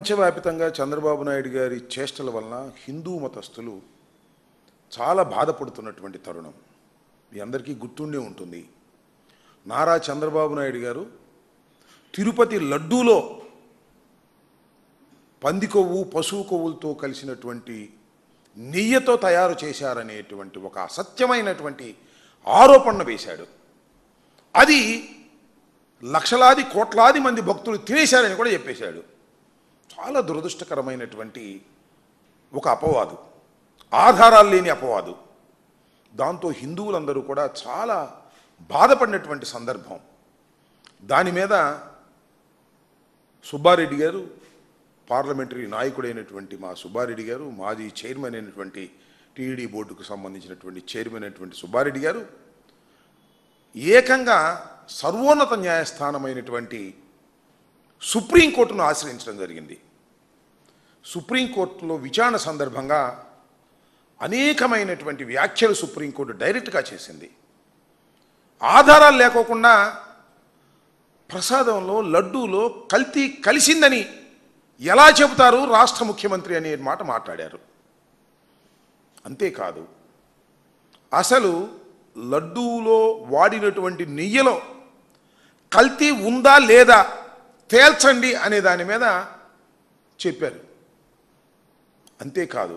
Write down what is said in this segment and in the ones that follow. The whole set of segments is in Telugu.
ప్రపంచవ్యాప్తంగా చంద్రబాబు నాయుడు గారి చేష్టల వలన హిందూ మతస్థులు చాలా బాధపడుతున్నటువంటి తరుణం మీ అందరికీ గుర్తుండే ఉంటుంది. నారా చంద్రబాబు నాయుడు గారు తిరుపతి లడ్డూలో పంది కొవ్వు పశువు కొవ్వులతో కలిసినటువంటి నెయ్యితో తయారు చేశారనేటువంటి ఒక అసత్యమైనటువంటి ఆరోపణ వేశాడు. అది లక్షలాది కోట్లాది మంది భక్తులు తినేశారని కూడా చెప్పేశాడు. చాలా దురదృష్టకరమైనటువంటి ఒక అపవాదు, ఆధారాలు లేని అపవాదు. దాంతో హిందువులందరూ కూడా చాలా బాధపడినటువంటి సందర్భం. దాని మీద సుబ్బారెడ్డి గారు, పార్లమెంటరీ నాయకుడైనటువంటి మా సుబ్బారెడ్డి గారు, మాజీ చైర్మన్ అయినటువంటి టీడీ బోర్డుకు సంబంధించినటువంటి చైర్మన్ అయినటువంటి సుబ్బారెడ్డి గారు ఏకంగా సర్వోన్నత న్యాయస్థానమైనటువంటి సుప్రీంకోర్టును ఆశ్రయించడం జరిగింది. సుప్రీంకోర్టులో విచారణ సందర్భంగా అనేకమైనటువంటి వ్యాఖ్యలు సుప్రీంకోర్టు డైరెక్ట్గా చేసింది. ఆధారాలు లేకోకుండా ప్రసాదంలో లడ్డూలో కల్తీ కలిసిందని ఎలా చెబుతారు రాష్ట్ర ముఖ్యమంత్రి అనే మాట మాట్లాడారు. అంతేకాదు, అసలు లడ్డూలో వాడినటువంటి నెయ్యిలో కల్తీ ఉందా లేదా తేల్చండి అనే దాని మీద చెప్పారు. అంతేకాదు,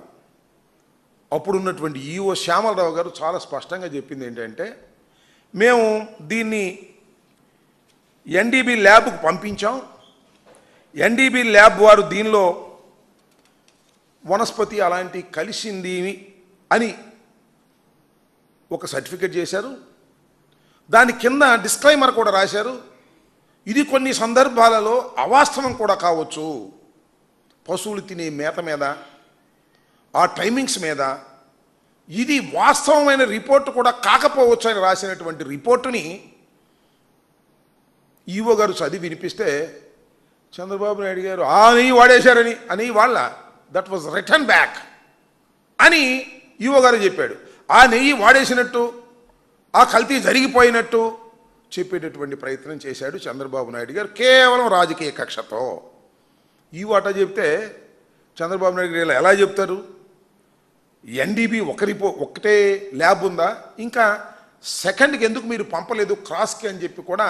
అప్పుడున్నటువంటి ఈఓ శ్యామలరావు గారు చాలా స్పష్టంగా చెప్పింది ఏంటంటే, మేము దీన్ని ఎన్డీబీ ల్యాబ్కు పంపించాం, ఎన్డీబీ ల్యాబ్ వారు దీనిలో వనస్పతి అలాంటి కలిసింది అని ఒక సర్టిఫికెట్ చేశారు. దాని కింద డిస్క్లైమర్ కూడా రాశారు. ఇది కొన్ని సందర్భాలలో అవాస్తవం కూడా కావచ్చు, పశువులు తినే మేత మీద, ఆ టైమింగ్స్ మీద ఇది వాస్తవమైన రిపోర్టు కూడా కాకపోవచ్చు అని రాసినటువంటి రిపోర్టుని ఈవో గారు చదివి వినిపిస్తే చంద్రబాబు నాయుడు గారు ఆ నెయ్యి వాడేశారని అని వాళ్ళ దట్ వాజ్ రిటర్న్ బ్యాక్ అని ఈవో గారు చెప్పాడు. ఆ నెయ్యి వాడేసినట్టు, ఆ కల్తీ జరిగిపోయినట్టు చెప్పేటటువంటి ప్రయత్నం చేశాడు చంద్రబాబు నాయుడు గారు కేవలం రాజకీయ కక్షతో. ఈ వాట చెప్తే చంద్రబాబు నాయుడు గారు ఎలా చెప్తారు? ఎన్డీబీ ఒకటే ల్యాబ్ ఉందా, ఇంకా సెకండ్కి ఎందుకు మీరు పంపలేదు క్రాస్కి అని చెప్పి కూడా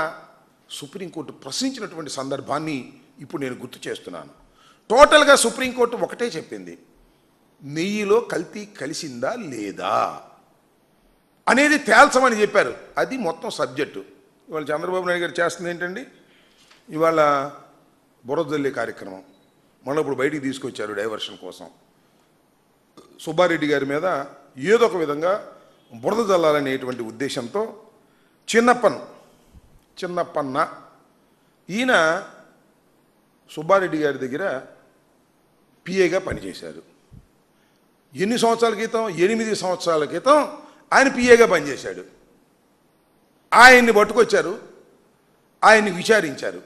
సుప్రీంకోర్టు ప్రశ్నించినటువంటి సందర్భాన్ని ఇప్పుడు నేను గుర్తు చేస్తున్నాను. టోటల్గా సుప్రీంకోర్టు ఒకటే చెప్పింది, నెయ్యిలో కల్తీ కలిసిందా లేదా అనేది తేల్చమని చెప్పారు. అది మొత్తం సబ్జెక్టు. ఇవాళ చంద్రబాబు నాయుడు గారు చేస్తుంది ఏంటండి, ఇవాళ బురదల్లి కార్యక్రమం మళ్ళీ ఇప్పుడు బయటికి తీసుకొచ్చారు డైవర్షన్ కోసం. సుబ్బారెడ్డి గారి మీద ఏదో ఒక విధంగా బురద జల్లాలనేటువంటి ఉద్దేశంతో చిన్నప్పన్న ఈయన సుబ్బారెడ్డి గారి దగ్గర పిఏగా పనిచేశారు. ఎన్ని సంవత్సరాల క్రితం? 8 సంవత్సరాల క్రితం ఆయన పిఏగా పనిచేశాడు. ఆయన్ని పట్టుకొచ్చారు, ఆయన్ని విచారించారు.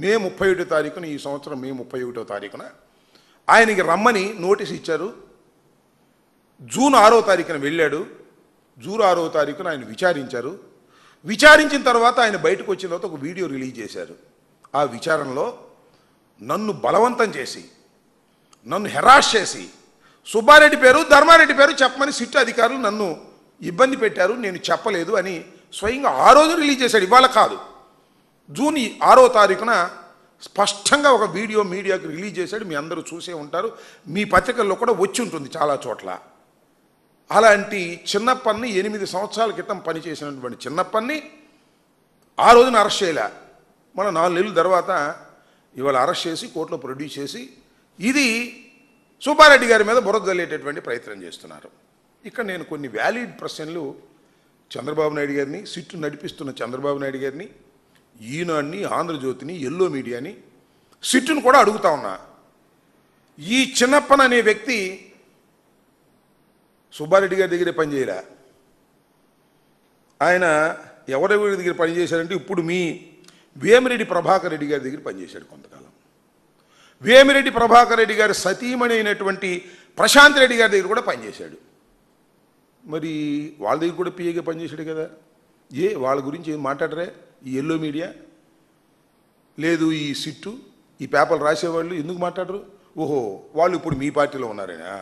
మే 31వ తారీఖున, ఈ సంవత్సరం మే 31వ తారీఖున ఆయనకి రమ్మని నోటీస్ ఇచ్చారు. జూన్ 6వ తారీఖున వెళ్ళాడు. జూన్ 6వ తారీఖున ఆయన విచారించారు. విచారించిన తర్వాత ఆయన బయటకు వచ్చిన తర్వాత ఒక వీడియో రిలీజ్ చేశారు. ఆ విచారణలో నన్ను బలవంతం చేసి, నన్ను హెరాస్ చేసి, సుబ్బారెడ్డి పేరు ధర్మారెడ్డి పేరు చెప్పమని సిట్ అధికారులు నన్ను ఇబ్బంది పెట్టారు, నేను చెప్పలేదు అని స్వయంగా ఆ రోజు రిలీజ్ చేశాడు. ఇవాళ కాదు, జూన్ 6వ తారీఖున స్పష్టంగా ఒక వీడియో మీడియాకు రిలీజ్ చేశాడు. మీ అందరూ చూసే ఉంటారు, మీ పత్రికల్లో కూడా వచ్చి ఉంటుంది చాలా చోట్ల. అలాంటి చిన్నప్పని 8 సంవత్సరాల క్రితం పనిచేసినటువంటి చిన్నప్పని ఆ రోజున అరెస్ట్ చేయలే. మన 4 నెలల తర్వాత ఇవాళ అరెస్ట్ చేసి కోర్టులో ప్రొడ్యూస్ చేసి ఇది సుబ్బారెడ్డి గారి మీద బురద జల్లేటటువంటి ప్రయత్నం చేస్తున్నారు. ఇక్కడ నేను కొన్ని వ్యాలిడ్ ప్రశ్నలు చంద్రబాబు నాయుడు గారిని, సిట్టు నడిపిస్తున్న చంద్రబాబు నాయుడు గారిని, ఈనాడుని, ఆంధ్రజ్యోతిని, ఎల్లో మీడియాని, సిట్టును కూడా అడుగుతా ఉన్నా. ఈ చిన్నప్పన్ అనే వ్యక్తి సుబ్బారెడ్డి గారి దగ్గరే పనిచేయలే. ఆయన ఎవరెవరి దగ్గర పనిచేశారంటే ఇప్పుడు మీ వేమిరెడ్డి ప్రభాకర్ రెడ్డి గారి దగ్గర పనిచేశాడు కొంతకాలం. వేమిరెడ్డి ప్రభాకర్ రెడ్డి గారి సతీమణి అయినటువంటి ప్రశాంత్ రెడ్డి గారి దగ్గర కూడా పనిచేశాడు. మరి వాళ్ళ దగ్గర కూడా పిఏగా పనిచేశాడు కదా. వాళ్ళ గురించి ఏం మాట్లాడరే ఈ ఎల్లో మీడియా? లేదు ఈ సిట్టు ఈ పేపర్లు రాసేవాళ్ళు ఎందుకు మాట్లాడరు? ఓహో, వాళ్ళు ఇప్పుడు మీ పార్టీలో ఉన్నారనా,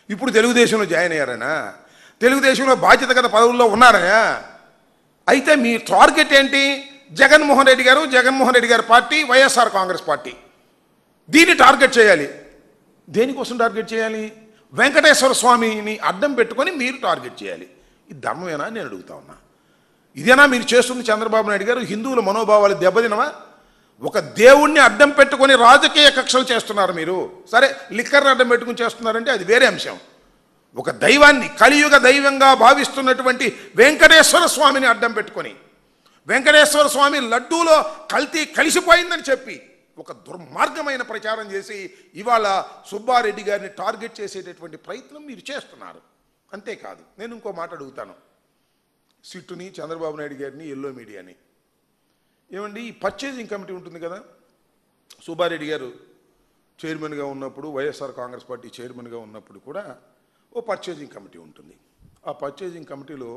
ఇప్పుడు తెలుగుదేశంలో జాయిన్ అయ్యారనా, తెలుగుదేశంలో బాధ్యత గల పదవుల్లో ఉన్నారనా? అయితే మీ టార్గెట్ ఏంటి? జగన్మోహన్ రెడ్డి గారు పార్టీ, వైఎస్ఆర్ కాంగ్రెస్ పార్టీ. దీన్ని టార్గెట్ చేయాలి. దేనికోసం టార్గెట్ చేయాలి? వెంకటేశ్వర స్వామిని అడ్డం పెట్టుకొని మీరు టార్గెట్ చేయాలి. ఇది ధర్మమేనా నేను అడుగుతా ఉన్నా. ఇదేనా మీరు చేస్తుంది? చంద్రబాబు నాయుడు గారు హిందువుల మనోభావాలు దెబ్బతినవా? ఒక దేవుణ్ణి అడ్డం పెట్టుకొని రాజకీయ కక్షలు చేస్తున్నారు మీరు. సరే, లిక్కర్ని అడ్డం పెట్టుకుని చేస్తున్నారంటే అది వేరే అంశం. ఒక దైవాన్ని, కలియుగ దైవంగా భావిస్తున్నటువంటి వెంకటేశ్వర స్వామిని అడ్డం పెట్టుకొని, వెంకటేశ్వర స్వామి లడ్డూలో కల్తీ కలిసిపోయిందని చెప్పి ఒక దుర్మార్గమైన ప్రచారం చేసి ఇవాళ సుబ్బారెడ్డి గారిని టార్గెట్ చేసేటటువంటి ప్రయత్నం మీరు చేస్తున్నారు. అంతేకాదు, నేను ఇంకో మాట అడుగుతాను సిట్టుని, చంద్రబాబు నాయుడు గారిని, ఎల్లో మీడియాని. ఏమండి, ఈ పర్చేజింగ్ కమిటీ ఉంటుంది కదా, సుబ్బారెడ్డి గారు చైర్మన్గా ఉన్నప్పుడు, వైఎస్ఆర్ కాంగ్రెస్ పార్టీ చైర్మన్గా ఉన్నప్పుడు కూడా ఓ పర్చేజింగ్ కమిటీ ఉంటుంది. ఆ పర్చేజింగ్ కమిటీలో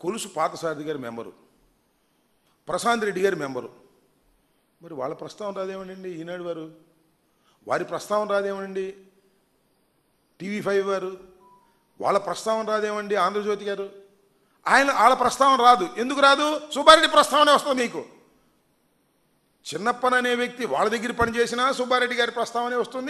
కొలుసు పాతసారథి గారి మెంబరు, ప్రశాంత్ రెడ్డి గారి మెంబరు. మరి వాళ్ళ ప్రస్తావన రాదేమనండి ఈనాడు వారు? వారి ప్రస్తావన రాదేమనండి TV5 వారు? వాళ్ళ ప్రస్తావన రాదేమండి ఆంధ్రజ్యోతి గారు? వాళ్ళ ప్రస్తావన రాదు. ఎందుకు రాదు? సుబ్బారెడ్డి ప్రస్తావనే వస్తుంది మీకు. చిన్నప్పన్ అనే వ్యక్తి వాళ్ళ దగ్గర పనిచేసినా సుబ్బారెడ్డి గారి ప్రస్తావనే వస్తుంది.